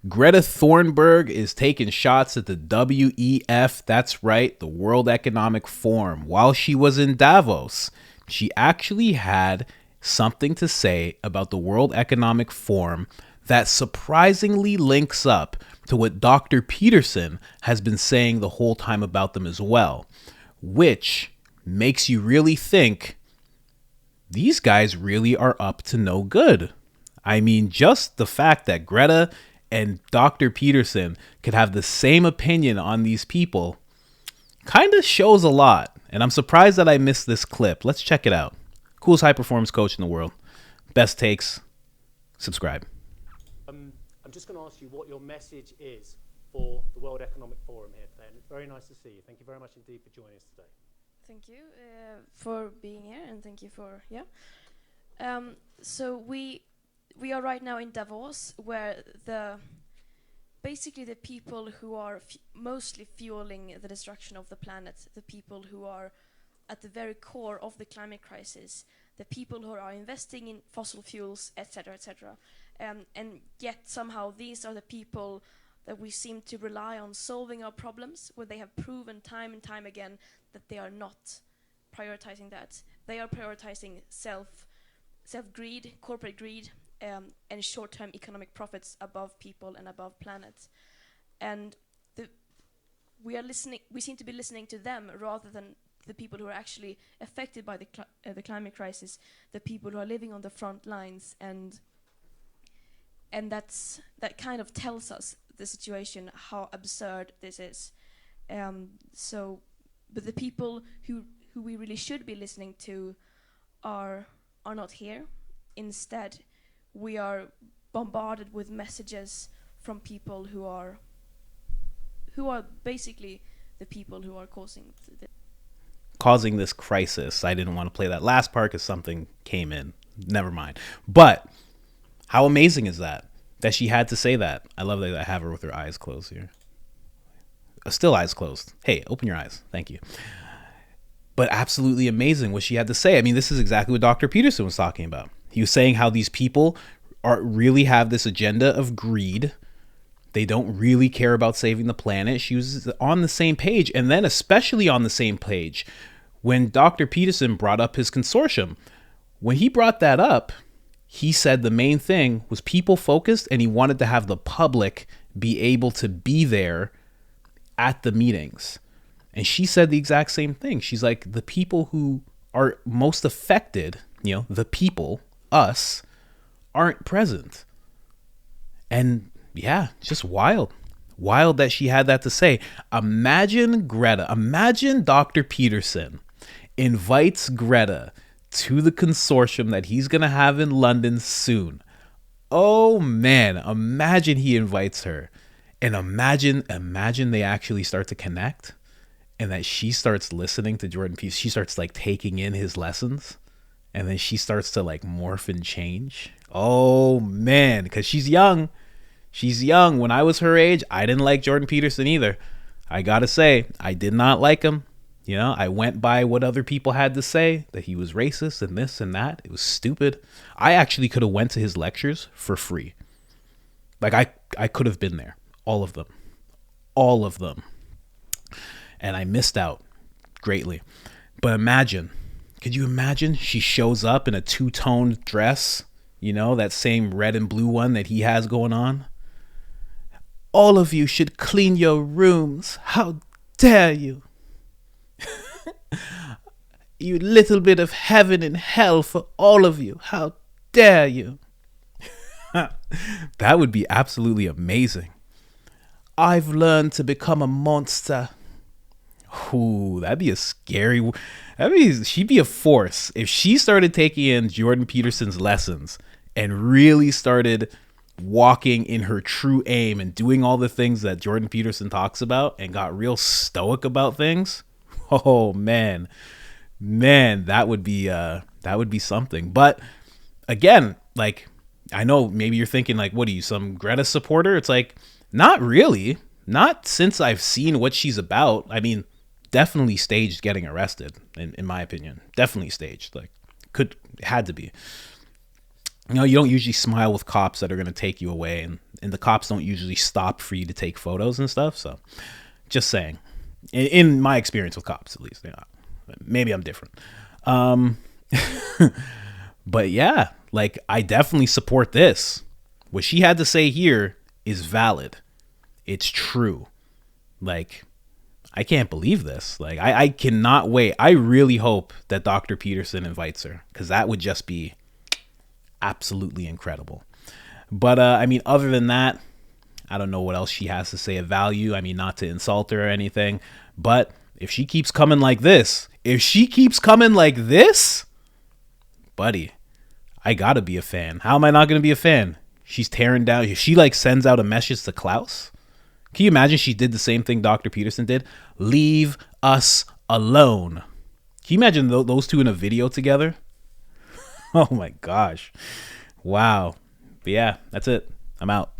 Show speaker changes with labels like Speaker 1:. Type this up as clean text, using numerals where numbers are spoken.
Speaker 1: Greta Thunberg is taking shots at the WEF. That's right, the World Economic Forum. While she was in Davos, she actually had something to say about the World Economic Forum that surprisingly links up to what Dr. Peterson has been saying the whole time about them as well, which makes you really think these guys really are up to no good. I mean, just the fact that Greta and Dr. Peterson could have the same opinion on these people kind of shows a lot. And I'm surprised that I missed this clip. Let's check it out. Coolest high performance coach in the world. Best takes. Subscribe.
Speaker 2: I'm just going to ask you what your message is for the World Economic Forum here today. And it's very nice to see you. Thank you very much indeed for joining us today.
Speaker 3: Thank you for being here, and thank you for, so we are right now in Davos, where basically the people who are mostly fueling the destruction of the planet, the people who are at the very core of the climate crisis, the people who are investing in fossil fuels, etc., and yet somehow these are the people that we seem to rely on solving our problems, where they have proven time and time again that they are not prioritizing that. They are prioritizing self-greed, corporate greed, and short-term economic profits above people and above planet. And we seem to be listening to them rather than the people who are actually affected by the climate crisis, the people who are living on the front lines, and that kind of tells us the situation, how absurd this is. But the people who we really should be listening to are not here. Instead, we are bombarded with messages from people who are basically the people who are causing
Speaker 1: this crisis. I didn't want to play that last part because something came in. Never mind. But how amazing is that she had to say that? I love that I have her with her eyes closed here. Still eyes closed. Hey, open your eyes. Thank you. But absolutely amazing what she had to say. I mean, this is exactly what Dr. Peterson was talking about. He was saying how these people really have this agenda of greed. They don't really care about saving the planet. She was on the same page, and then especially on the same page when Dr. Peterson brought up his consortium. When he brought that up, he said the main thing was people focused, and he wanted to have the public be able to be there at the meetings. And she said the exact same thing. She's like, the people who are most affected, the people, us, aren't present. And yeah, it's just wild that she had that to say. Imagine Greta, imagine Dr. Peterson invites Greta to the consortium that he's going to have in London soon. Oh man, imagine he invites her, and imagine they actually start to connect, and that she starts listening to Jordan Peterson. She starts like taking in his lessons, and then she starts to like morph and change. Oh man, because she's young. She's young. When I was her age, I didn't like Jordan Peterson either. I gotta say, I did not like him. I went by what other people had to say, that he was racist and this and that. It was stupid. I actually could have went to his lectures for free. Like I could have been there. All of them. And I missed out greatly. But could you imagine she shows up in a two-toned dress, that same red and blue one that he has going on? All of you should clean your rooms. How dare you? You little bit of heaven and hell for all of you. How dare you? That would be absolutely amazing. I've learned to become a monster. Ooh, that'd be a scary. She'd be a force if she started taking in Jordan Peterson's lessons and really started walking in her true aim and doing all the things that Jordan Peterson talks about and got real stoic about things. Oh man, that would be something. But again, like, I know maybe you're thinking like, what are you, some Greta supporter? It's like, not really. Not since I've seen what she's about. I mean, definitely staged getting arrested, in my opinion. Definitely staged. Like, had to be. You don't usually smile with cops that are going to take you away and the cops don't usually stop for you to take photos and stuff. So just saying, in my experience with cops, at least, maybe I'm different. But yeah, like, I definitely support this. What she had to say here is valid. It's true. Like, I can't believe this. Like, I cannot wait. I really hope that Dr. Peterson invites her, because that would just be absolutely incredible. But I mean, other than that, I don't know what else she has to say of value. I mean, not to insult her or anything, but if she keeps coming like this, buddy, I gotta be a fan. How am I not gonna be a fan? She's tearing down. She like sends out a message to Klaus. Can you imagine she did the same thing Dr. Peterson did? Leave us alone. Can you imagine those two in a video together? Oh my gosh. Wow. But yeah, that's it. I'm out.